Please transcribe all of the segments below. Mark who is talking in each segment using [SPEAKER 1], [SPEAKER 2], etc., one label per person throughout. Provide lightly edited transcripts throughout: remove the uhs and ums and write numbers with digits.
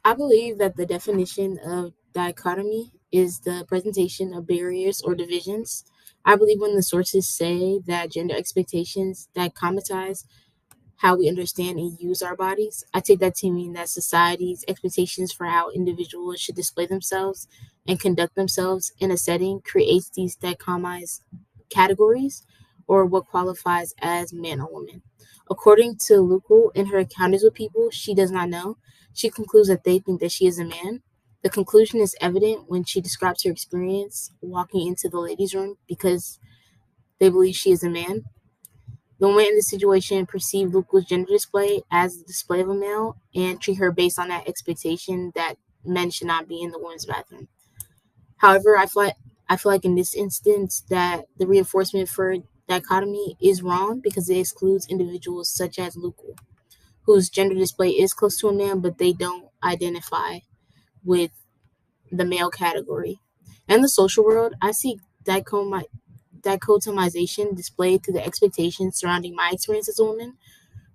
[SPEAKER 1] I believe that the definition of dichotomy is the presentation of barriers or divisions. I believe when the sources say that gender expectations dichotomize how we understand and use our bodies, I take that to mean that society's expectations for how individuals should display themselves and conduct themselves in a setting creates these dichotomized categories or what qualifies as man or woman. According to Lucal, in her encounters with people she does not know, she concludes that they think that she is a man. The conclusion is evident when she describes her experience walking into the ladies' room because they believe she is a man. The woman in the situation perceived Luca's gender display as the display of a male and treat her based on that expectation that men should not be in the women's bathroom. However, I feel like in this instance that the reinforcement for dichotomy is wrong because it excludes individuals such as Luca, whose gender display is close to a man, but they don't identify with the male category. In the social world, I see dichotomization displayed through the expectations surrounding my experience as a woman.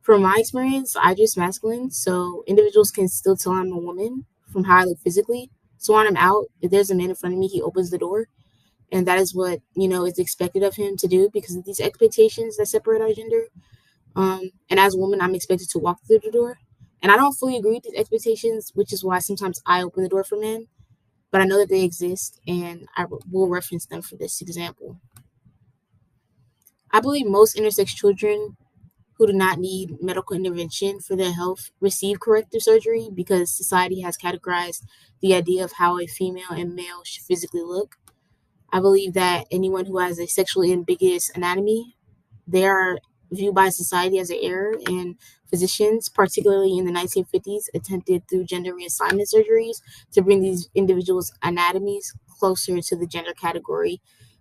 [SPEAKER 1] From my experience, I dress masculine, so individuals can still tell I'm a woman from how I look physically. So when I'm out, if there's a man in front of me, he opens the door, and that is what is expected of him to do because of these expectations that separate our gender. And as a woman, I'm expected to walk through the door, and I don't fully agree with these expectations, which is why sometimes I open the door for men. But I know that they exist, and will reference them for this example. I believe most intersex children who do not need medical intervention for their health receive corrective surgery because society has categorized the idea of how a female and male should physically look. I believe that anyone who has a sexually ambiguous anatomy, they are viewed by society as an error, and physicians, particularly in the 1950s, attempted through gender reassignment surgeries to bring these individuals' anatomies closer to the gender category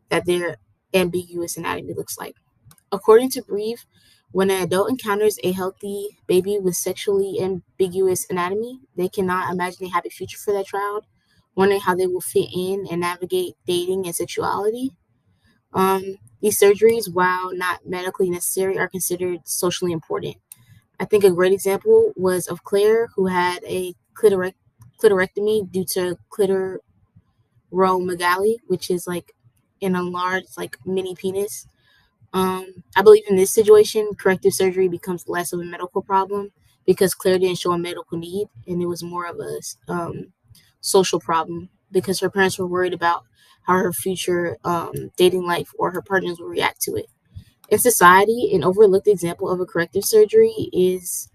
[SPEAKER 1] that their ambiguous anatomy looks like. According to Brief, when an adult encounters a healthy baby with sexually ambiguous anatomy, they cannot imagine a happy future for that child, wondering how they will fit in and navigate dating and sexuality. These surgeries, while not medically necessary, are considered socially important. I think a great example was of Claire, who had a clitorectomy due to clitoromegaly, which is like an enlarged, like mini penis. I believe in this situation, corrective surgery becomes less of a medical problem because Claire didn't show a medical need, and it was more of a social problem because her parents were worried about how her future dating life or her partners will react to it. In society, an overlooked example of a corrective surgery is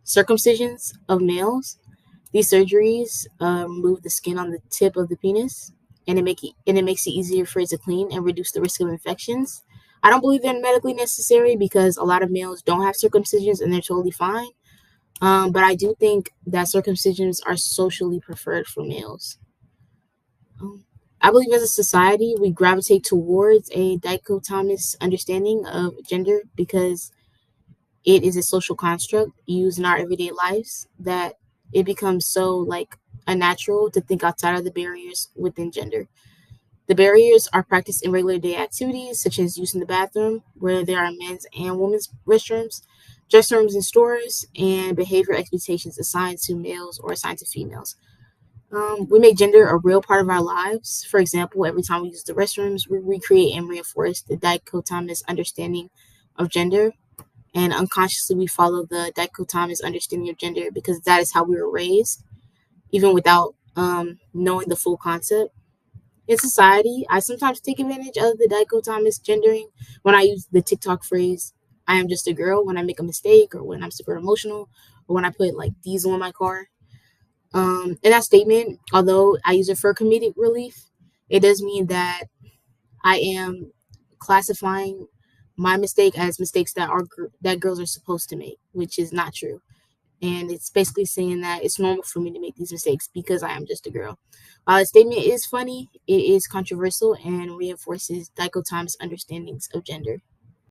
[SPEAKER 1] circumcisions of males. These surgeries remove the skin on the tip of the penis, and it makes it easier for it to clean and reduce the risk of infections. I don't believe they're medically necessary because a lot of males don't have circumcisions and they're totally fine. But I do think that circumcisions are socially preferred for males. Um, I believe as a society we gravitate towards a dichotomous understanding of gender because it is a social construct used in our everyday lives that it becomes so like unnatural to think outside of the barriers within gender. The barriers are practiced in regular day activities such as using the bathroom, where there are men's and women's restrooms, dress rooms in stores, and behavior expectations assigned to males or assigned to females. We make gender a real part of our lives. For example, every time we use the restrooms, we recreate and reinforce the dichotomous understanding of gender, and unconsciously we follow the dichotomous understanding of gender because that is how we were raised, even without knowing the full concept. In society, I sometimes take advantage of the dichotomous gendering when I use the TikTok phrase, I am just a girl, when I make a mistake or when I'm super emotional or when I put like diesel in my car. In that statement, although I use it for comedic relief, it does mean that I am classifying my mistake as mistakes that girls are supposed to make, which is not true. And it's basically saying that it's normal for me to make these mistakes because I am just a girl. While the statement is funny, it is controversial and reinforces dichotomous understandings of gender.